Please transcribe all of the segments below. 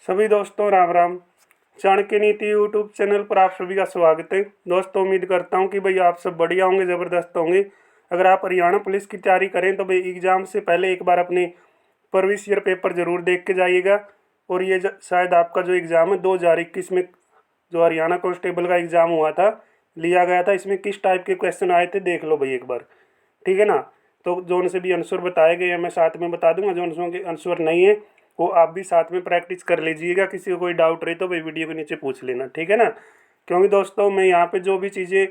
सभी दोस्तों राम राम। चाणक्य नीति यूट्यूब चैनल पर आप सभी का स्वागत है। दोस्तों उम्मीद करता हूं कि भाई आप सब बढ़िया होंगे, ज़बरदस्त होंगे। अगर आप हरियाणा पुलिस की तैयारी करें तो भाई एग्ज़ाम से पहले एक बार अपने प्रीवियस ईयर पेपर ज़रूर देख के जाइएगा। और ये शायद आपका जो एग्ज़ाम है 2021 में जो हरियाणा कांस्टेबल का एग्ज़ाम हुआ था, लिया गया था, इसमें किस टाइप के क्वेश्चन आए थे देख लो भाई एक बार, ठीक है ना। तो जो उनसे भी आंसर बताए गए हैं मैं साथ में बता दूंगा, जो उनसों के आंसर नहीं है वो आप भी साथ में प्रैक्टिस कर लीजिएगा। किसी को कोई डाउट रहे तो भाई वीडियो के नीचे पूछ लेना, ठीक है ना। क्योंकि दोस्तों मैं यहाँ पे जो भी चीज़ें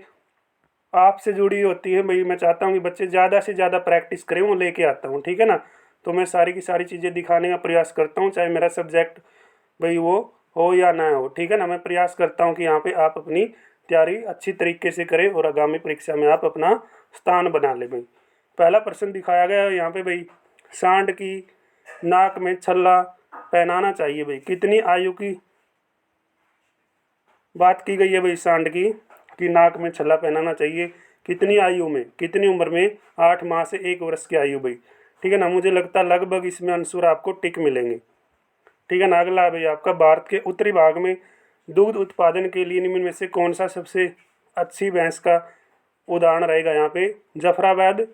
आपसे जुड़ी होती है भाई मैं चाहता हूँ कि बच्चे ज़्यादा से ज़्यादा प्रैक्टिस करें, वो लेके आता हूँ, ठीक है ना। तो मैं सारी की सारी चीज़ें दिखाने का प्रयास करता हूँ, चाहे मेरा सब्जेक्ट भाई वो हो या ना हो, ठीक है ना। मैं प्रयास करता हूँ कि यहाँ पे आप अपनी तैयारी अच्छी तरीके से करें और आगामी परीक्षा में आप अपना स्थान बना लें भाई। पहला प्रश्न दिखाया गया है यहाँ पे भाई, सांड की नाक में छल्ला पहनाना चाहिए भाई कितनी आयु की बात की गई है भाई। सांड की कि नाक में छल्ला पहनाना चाहिए कितनी आयु में, कितनी उम्र में? 8 माह से 1 वर्ष की आयु भाई, ठीक है ना। मुझे लगता है लगभग इसमें आंसर आपको टिक मिलेंगे, ठीक है ना। अगला है भाई आपका, भारत के उत्तरी भाग में दूध उत्पादन के लिए निम्न में से कौन सा सबसे अच्छी भैंस का उदाहरण रहेगा? यहाँ पे जफराबाद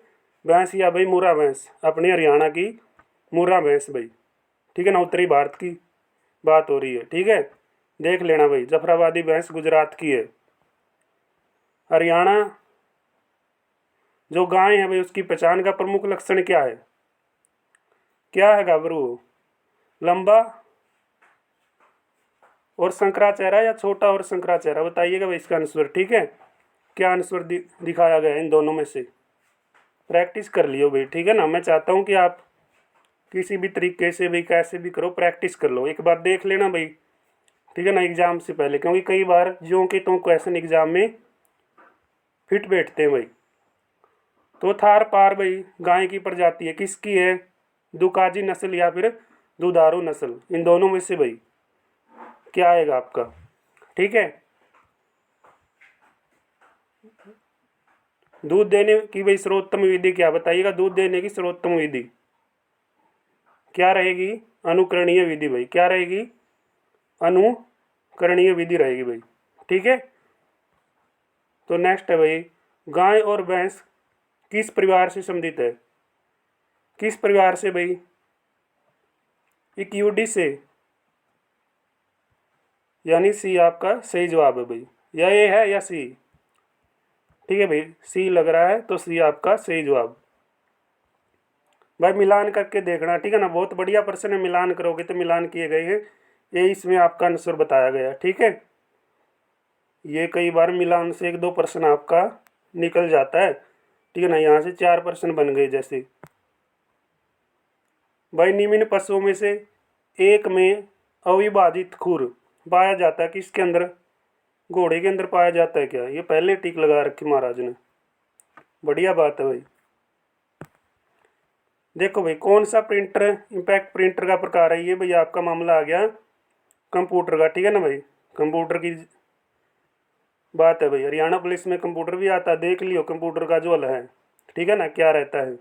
भैंस या भाई मुर्रा भैंस, अपने हरियाणा की मुर्रा भैंस भाई, ठीक है ना। उत्तरी भारत की बात हो रही है, ठीक है, देख लेना भाई। जफराबादी भैंस गुजरात की है। हरियाणा जो गाय है भाई उसकी पहचान का प्रमुख लक्षण क्या है? क्या है गाभरू? लंबा और संकरा चेहरा या छोटा और संकरा चेहरा? बताइएगा भाई इसका आंसर, ठीक है। क्या आंसर दिखाया गया है इन दोनों में से? प्रैक्टिस कर लियो भाई, ठीक है ना। मैं चाहता हूँ कि आप किसी भी तरीके से भाई कैसे भी करो प्रैक्टिस कर लो, एक बार देख लेना भाई, ठीक है ना, एग्जाम से पहले। क्योंकि कई बार जो कि तो क्वेश्चन एग्जाम में फिट बैठते हैं भाई। तो थार पार भाई गाय की प्रजाति है, किसकी है? दुकाजी नस्ल या फिर दुधारू नस्ल, इन दोनों में से भाई क्या आएगा आपका, ठीक है। दूध देने की भाई सर्वोत्तम विधि क्या? बताइएगा। दूध देने की सर्वोत्तम विधि क्या रहेगी? अनुकरणीय विधि भाई, क्या रहेगी? अनुकरणीय विधि रहेगी भाई, ठीक है। तो नेक्स्ट है भाई, गाय और भैंस किस परिवार से संबंधित है? किस परिवार से भाई? इक्यूडी से, यानी सी आपका सही जवाब है भाई। या ए है या सी? ठीक है भाई, सी लग रहा है तो सी आपका सही जवाब। भाई मिलान करके देखना, ठीक है ना। बहुत बढ़िया प्रश्न है, मिलान करोगे तो मिलान किए गए हैं, ये इसमें आपका आंसर बताया गया, ठीक है। ये कई बार मिलान से 1-2 प्रश्न आपका निकल जाता है, ठीक है ना। यहाँ से 4 प्रश्न बन गए जैसे। भाई निम्न पशुओं में से एक में अविभाजित खुर पाया जाता है, किसके अंदर? घोड़े के अंदर पाया जाता है क्या? ये पहले टिक लगा रखी महाराज ने, बढ़िया बात है भाई। देखो भाई कौन सा प्रिंटर इम्पैक्ट प्रिंटर का प्रकार है? ये भाई आपका मामला आ गया कंप्यूटर का, ठीक है ना भाई। कंप्यूटर की बात है भाई, हरियाणा पुलिस में कंप्यूटर भी आता है, देख लियो कंप्यूटर का जो हल है, ठीक है ना, क्या रहता है।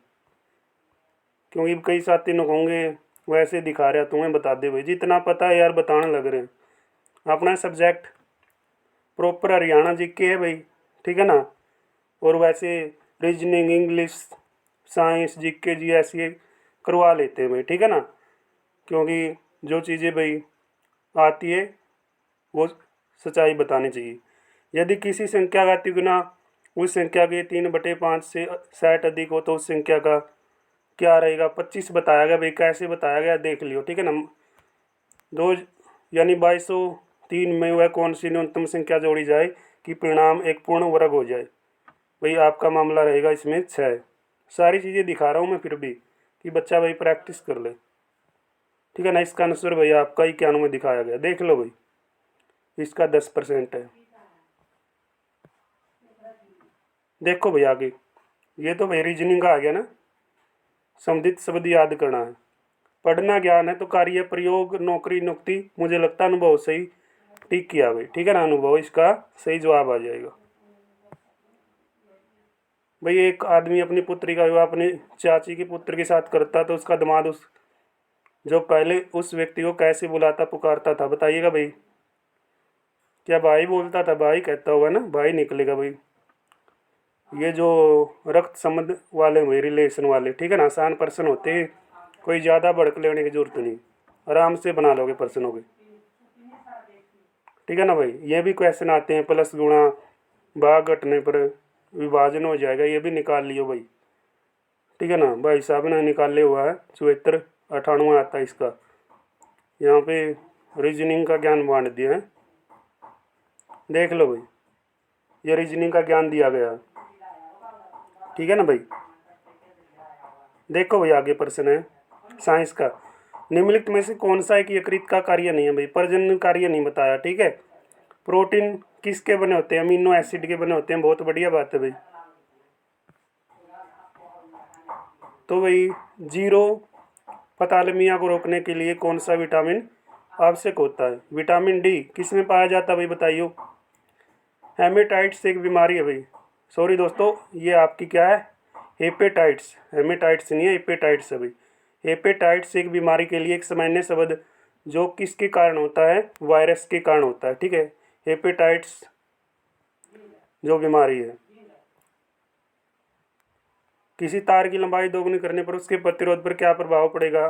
क्योंकि कई साथी लोग होंगे वैसे दिखा रहा, तुम्हें बता दे भाई, जितना पता है यार बताने लग रहे हैं। अपना सब्जेक्ट प्रॉपर हरियाणा जीके है भाई, ठीक है ना। और वैसे reasoning, English, science, GK, GS ये करवा लेते हैं भाई, ठीक है ना। क्योंकि जो चीज़ें भाई आती है वो सच्चाई बतानी चाहिए। यदि किसी संख्या का तिगुना उस संख्या के 3/5 से 60 अधिक हो तो उस संख्या का क्या रहेगा? 25 बताया गया भाई। कैसे बताया गया देख लियो, ठीक है ना। दो यानी 2203 में वह कौन सी न्यूनतम संख्या जोड़ी जाए कि परिणाम एक पूर्ण वर्ग हो जाए? भाई आपका मामला रहेगा इसमें 6। सारी चीज़ें दिखा रहा हूँ मैं फिर भी कि बच्चा भाई प्रैक्टिस कर ले, ठीक है ना। इसका आंसर भाई आपका 91 में दिखाया गया, देख लो भाई, इसका 10% है। देखो भाई आगे, ये तो भाई रीजनिंग का आ गया ना। संबंधित शब्द याद करना है, पढ़ना ज्ञान है, तो कार्य, प्रयोग, नौकरी, नियुक्ति, मुझे लगता है अनुभव सही टिक किया भाई, ठीक है ना। अनुभव इसका सही जवाब आ जाएगा भाई। एक आदमी अपनी पुत्री का विवाह अपनी चाची के पुत्र के साथ करता तो उसका दामाद जो पहले उस व्यक्ति को कैसे बुलाता पुकारता था, बताइएगा भाई। क्या भाई बोलता था? भाई कहता होगा ना, भाई निकलेगा भाई। ये जो रक्त संबंध वाले हुए, रिलेशन वाले, ठीक है ना, आसान पर्सन होते हैं, कोई ज़्यादा भड़क लेने की जरूरत नहीं, आराम से बना लोगे पर्सनों के, ठीक है ना भाई। ये भी क्वेश्चन आते हैं, प्लस गुणा भाग घटने पर विभाजन हो जाएगा, ये भी निकाल लियो भाई, ठीक है ना। भाई साहब ने निकाले हुआ है 74 98 आता है इसका। यहाँ पे रीजनिंग का ज्ञान बांट दिया है, देख लो भाई, ये रीजनिंग का ज्ञान दिया गया है, ठीक है ना भाई। देखो भाई आगे प्रश्न है साइंस का। निम्नलिखित में से कौन सा एक यकृत का कार्य नहीं है भाई? प्रजनन कार्य नहीं बताया, ठीक है। प्रोटीन किसके बने होते हैं? अमीनो एसिड के बने होते हैं, बहुत बढ़िया बात है भाई। तो भाई जीरो पतालमिया को रोकने के लिए कौन सा विटामिन आवश्यक होता है? विटामिन डी किस में पाया जाता है भाई, बताइए। हेमेटाइट्स एक बीमारी है भाई, सॉरी दोस्तों, ये आपकी क्या है? हेपेटाइट्स, हेमेटाइट्स नहीं है, हेपेटाइट्स है भाई। हेपेटाइट्स एक बीमारी के लिए एक सामान्य शब्द जो किसके कारण होता है? वायरस के कारण होता है, ठीक है। हेपेटाइट्स जो बीमारी है, किसी तार की लंबाई दोगुनी करने पर उसके प्रतिरोध पर क्या प्रभाव पड़ेगा?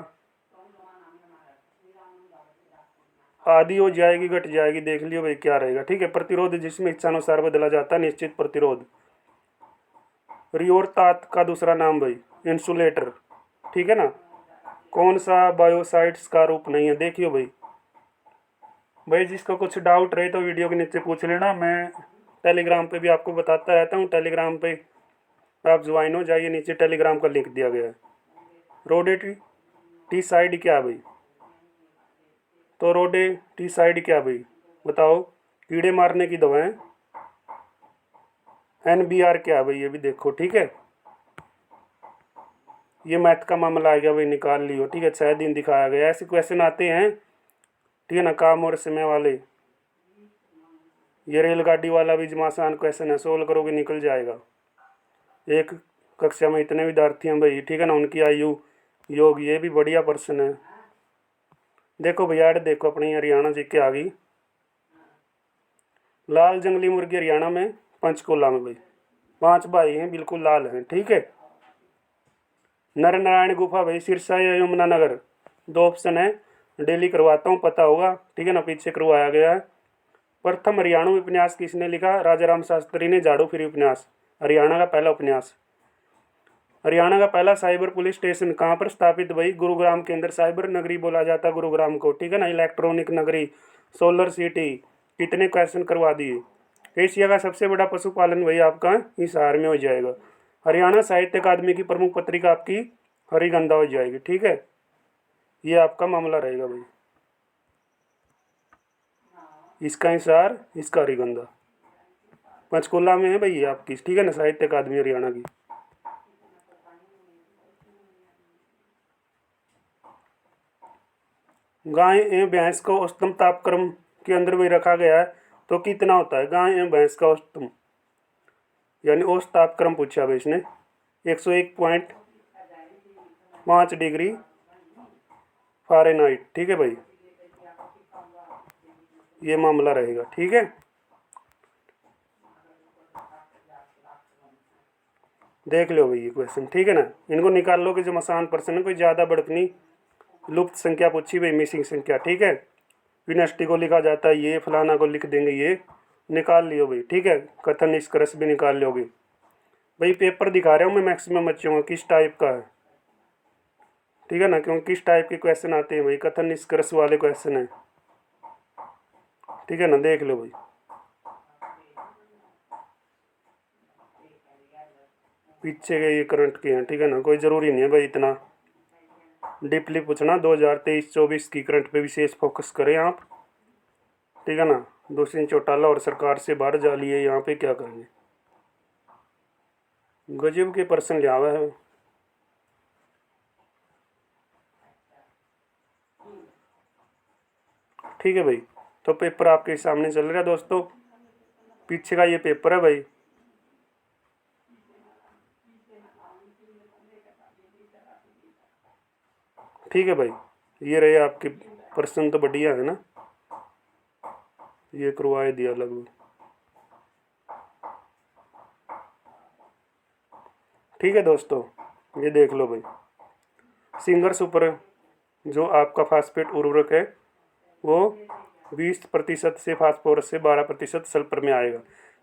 आधी हो जाएगी, घट जाएगी, देख लियो भाई क्या रहेगा, ठीक है। प्रतिरोध जिसमें इच्छानुसार बदला जाता है, निश्चित प्रतिरोध। रियोरतात का दूसरा नाम भाई इंसुलेटर, ठीक है ना। कौन सा बायोसाइट्स का रूप नहीं है? देखियो भाई, भाई जिसका कुछ डाउट रहे तो वीडियो के नीचे पूछ लेना, मैं टेलीग्राम पे भी आपको बताता रहता हूँ। टेलीग्राम पे आप ज्वाइन हो जाइए, नीचे टेलीग्राम का लिंक दिया गया है। रोडेटिसाइड क्या भाई? तो रोडेटिसाइड क्या भाई बताओ? कीड़े मारने की दवाएं। NBR क्या भाई? ये भी देखो, ठीक है। ये मैथ का मामला आ गया भाई, निकाल लियो, ठीक है। 6 दिन दिखाया गया, ऐसे क्वेश्चन आते हैं, ठीक है ना, काम और समय वाले। ये रेलगाड़ी वाला भी जमा आसान क्वेश्चन है, सोल्व करोगे निकल जाएगा। एक कक्षा में इतने विद्यार्थी हैं भाई, ठीक है ना, उनकी आयु योग, ये भी बढ़िया प्रश्न है। देखो भैया ऐड देखो अपनी हरियाणा जी के आ गई। लाल जंगली मुर्गी हरियाणा में पंचकुला में भाई, 5 भाई हैं, बिल्कुल लाल हैं, ठीक है। नर नारायण गुफा भाई सिरसा या यमुनानगर? 2 ऑप्शन है, डेली करवाता हूँ, पता होगा, ठीक है ना, पीछे करवाया गया है। प्रथम हरियाणवी उपन्यास किसने लिखा? राजा राम शास्त्री ने, झाड़ू फिरी उपन्यास, हरियाणा का पहला उपन्यास। हरियाणा का पहला साइबर पुलिस स्टेशन कहाँ पर स्थापित भाई? गुरुग्राम के अंदर। साइबर नगरी बोला जाता गुरुग्राम को, ठीक है ना, इलेक्ट्रॉनिक नगरी, सोलर सिटी। कितने क्वेश्चन करवा दिए। एशिया का सबसे बड़ा पशुपालन भाई आपका हिसार में हो जाएगा। हरियाणा साहित्य अकादमी की प्रमुख पत्रिका आपकी हरिगंधा हो जाएगी, ठीक है। ये आपका मामला रहेगा भाई, इसका हिसार, इसका हरिगंधा। पंचकुला में है भाई ये आपकी, ठीक है ना, साहित्य अकादमी हरियाणा की। गाय एवं भैंस को औसतम तापक्रम के अंदर भी रखा गया है, तो कितना होता है गाय एवं भैंस का औसतम, यानी औसत तापक्रम पूछा भाई इसने? 101.5 डिग्री फ़ारेनहाइट, ठीक है भाई, ये मामला रहेगा, ठीक है। देख लो भाई ये क्वेश्चन, ठीक है ना, इनको निकाल लो कि जो आसान प्रश्न है, कोई ज़्यादा भड़कनी। लुप्त संख्या पूछी भाई, मिसिंग संख्या, ठीक है। विनष्टि को लिखा जाता है ये, फलाना को लिख देंगे ये, निकाल लियो भाई, ठीक है। कथन निष्कर्ष भी निकाल लोगे भाई। पेपर दिखा रहा हूँ मैं मैक्सिमम बच्चों को किस टाइप का है, ठीक है ना, क्योंकि किस टाइप के क्वेश्चन आते हैं भाई, कथन निष्कर्ष वाले क्वेश्चन है, ठीक है ना, देख लो भाई। पीछे के ये करंट के हैं, ठीक है ना, कोई ज़रूरी नहीं है भाई इतना डीपली पूछना। 2023-24 की करंट पे विशेष फोकस करें आप, ठीक है ना। दूसरी चौटाला और सरकार से बाहर जा लिए, यहाँ पे क्या करेंगे, गजब के प्रश्न लिया हुआ है, ठीक है भाई। तो पेपर आपके सामने चल रहा है दोस्तों, पीछे का ये पेपर है भाई, ठीक है भाई। ये रहे आपके प्रश्न, तो बढ़िया है ना, ये करवाए दिया लगभग। ठीक है दोस्तों, ये देख लो भाई, सिंगर सुपर जो आपका फास्फेट उर्वरक है वो 20% से फास्फोरस से 12% सल्फर में आएगा।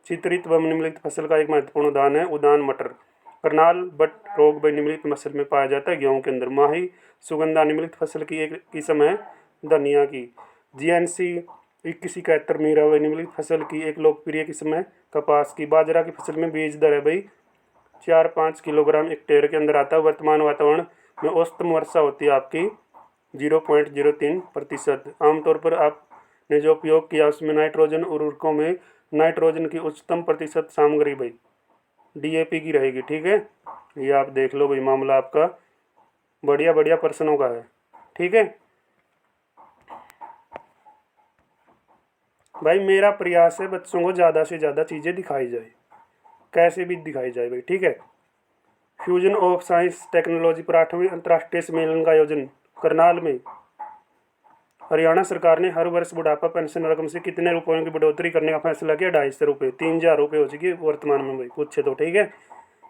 चित्रित व निम्नलिखित फसल का एक महत्वपूर्ण उदाहरण है उदान मटर। करनाल बट रोग व निम्नलिखित फसल में पाया जाता है गेहूं के अंदर। माही सुगंधा निम्नलिखित फसल की एक किस्म है धनिया की। GNC 2171 मीरा व निम्नलिखित फसल की एक लोकप्रिय किस्म है कपास की। बाजरा की फसल में बीज दर है भाई 4-5 किलोग्राम हेक्टेयर के अंदर आता है। वर्तमान वातावरण में औसतन वर्षा होती है आपकी 0.03%। आमतौर पर आपने जो उपयोग किया उसमें नाइट्रोजन उर्वरकों में नाइट्रोजन की उच्चतम प्रतिशत सामग्री भाई DAP की रहेगी। ठीक है, ये आप देख लो भाई, मामला आपका बढ़िया बढ़िया प्रश्नों का है। ठीक है भाई, मेरा प्रयास है बच्चों को ज़्यादा से ज़्यादा चीज़ें दिखाई जाए, कैसे भी दिखाई जाए भाई। ठीक है, फ्यूजन ऑफ साइंस टेक्नोलॉजी पर 8वें अंतर्राष्ट्रीय सम्मेलन का आयोजन करनाल में। हरियाणा सरकार ने हर वर्ष बुढ़ापा पेंशन रकम से कितने रुपयों की बढ़ोतरी करने का फैसला किया? 250 रुपये। 3000 रुपये हो चुकी है वर्तमान में भाई, पूछे तो। ठीक है,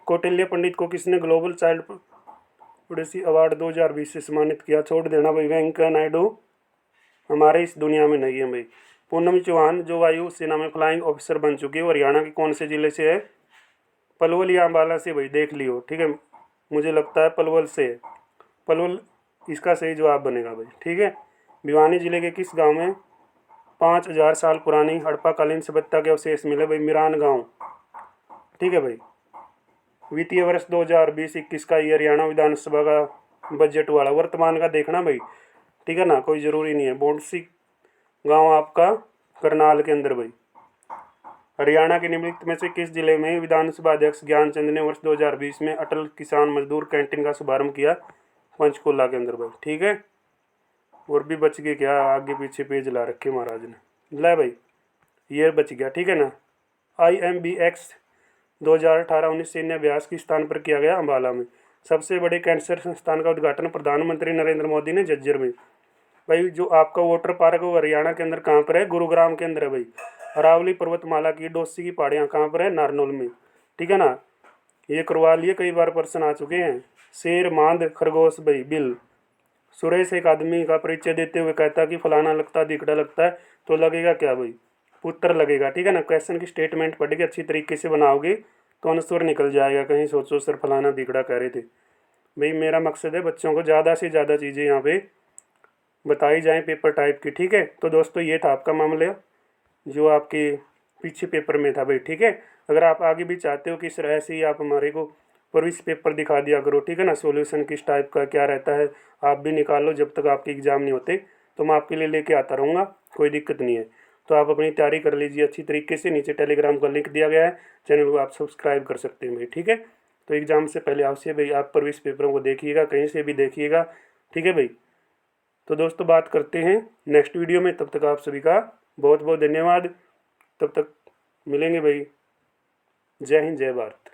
कौटिल्य पंडित को किसने ग्लोबल चाइल्ड प्रोडेसी अवार्ड 2020 से सम्मानित किया? छोड़ देना भाई, वेंकैया नायडू हमारे इस दुनिया में नहीं है भाई। पूनम चौहान जो वायु सेना में फ्लाइंग ऑफिसर बन चुकी है, हरियाणा के कौन से जिले से है? पलवल या अम्बाला से भाई, देख लियो। ठीक है, मुझे लगता है पलवल से है। पलवल इसका सही जवाब बनेगा भाई। ठीक है, भिवानी जिले के किस गांव में 5000 साल पुरानी हड़प्पाकालीन सभ्यता के अवशेष मिले भाई? मिरान गांव। ठीक है भाई, वित्तीय वर्ष 2020-21 का ये हरियाणा विधानसभा का बजट वाला वर्तमान का देखना भाई। ठीक है ना, कोई ज़रूरी नहीं है। बोंडसी गांव आपका करनाल के अंदर भाई। हरियाणा के निम्नलिखित में से किस जिले में विधानसभा अध्यक्ष ज्ञानचंद ने वर्ष 2020 में अटल किसान मजदूर कैंटीन का शुभारंभ किया? पंचकुला के अंदर भाई। ठीक है, और भी बच गए क्या? आगे पीछे पेज ला रखे महाराज ने। ले भाई, ये बच गया। ठीक है ना, IMBX 2018-19 सैन्य अभ्यास किस स्थान पर किया गया? अम्बाला में। सबसे बड़े कैंसर संस्थान का उद्घाटन प्रधानमंत्री नरेंद्र मोदी ने झज्जर में। भाई जो आपका वाटर पार्क है वो हरियाणा के अंदर कहाँ पर है? गुरुग्राम के अंदर है भाई। अरावली पर्वतमाला की डोसी की पहाड़ियाँ कहाँ पर है? नारनौल में। ठीक है ना, ये करवा लिए, कई बार प्रश्न आ चुके हैं। शेर, मांद, खरगोश भाई, बिल। सुरेश एक आदमी का परिचय देते हुए कहता कि फलाना लगता दिखड़ा लगता है, तो लगेगा क्या भाई? पुत्र लगेगा। ठीक है ना, क्वेश्चन की स्टेटमेंट पढ़ के अच्छी तरीके से बनाओगे तो अनुस्वर निकल जाएगा। कहीं सोचो सर फलाना दिखड़ा कह रहे थे भाई। मेरा मकसद है बच्चों को ज़्यादा से ज़्यादा चीज़ें यहाँ पे बताई जाएँ पेपर टाइप की। ठीक है, तो दोस्तों ये था आपका मामला जो आपके पीछे पेपर में था भाई। ठीक है, अगर आप आगे भी चाहते हो कि इस तरह से ही आप हमारे को प्रविष्ट पेपर दिखा दिया करो। ठीक है ना, सॉल्यूशन किस टाइप का क्या रहता है आप भी निकाल लो, जब तक आपके एग्ज़ाम नहीं होते तो मैं आपके लिए लेके आता रहूँगा, कोई दिक्कत नहीं है। तो आप अपनी तैयारी कर लीजिए अच्छी तरीके से। नीचे टेलीग्राम का लिंक दिया गया है, चैनल को आप सब्सक्राइब कर सकते हैं भाई। ठीक है, तो एग्ज़ाम से पहले आपसे भाई आप प्रविष्ट पेपरों को देखिएगा, कहीं से भी देखिएगा। ठीक है भाई, तो दोस्तों बात करते हैं नेक्स्ट वीडियो में। तब तक आप सभी का बहुत बहुत धन्यवाद। तब तक मिलेंगे भाई। जय हिंद, जय भारत।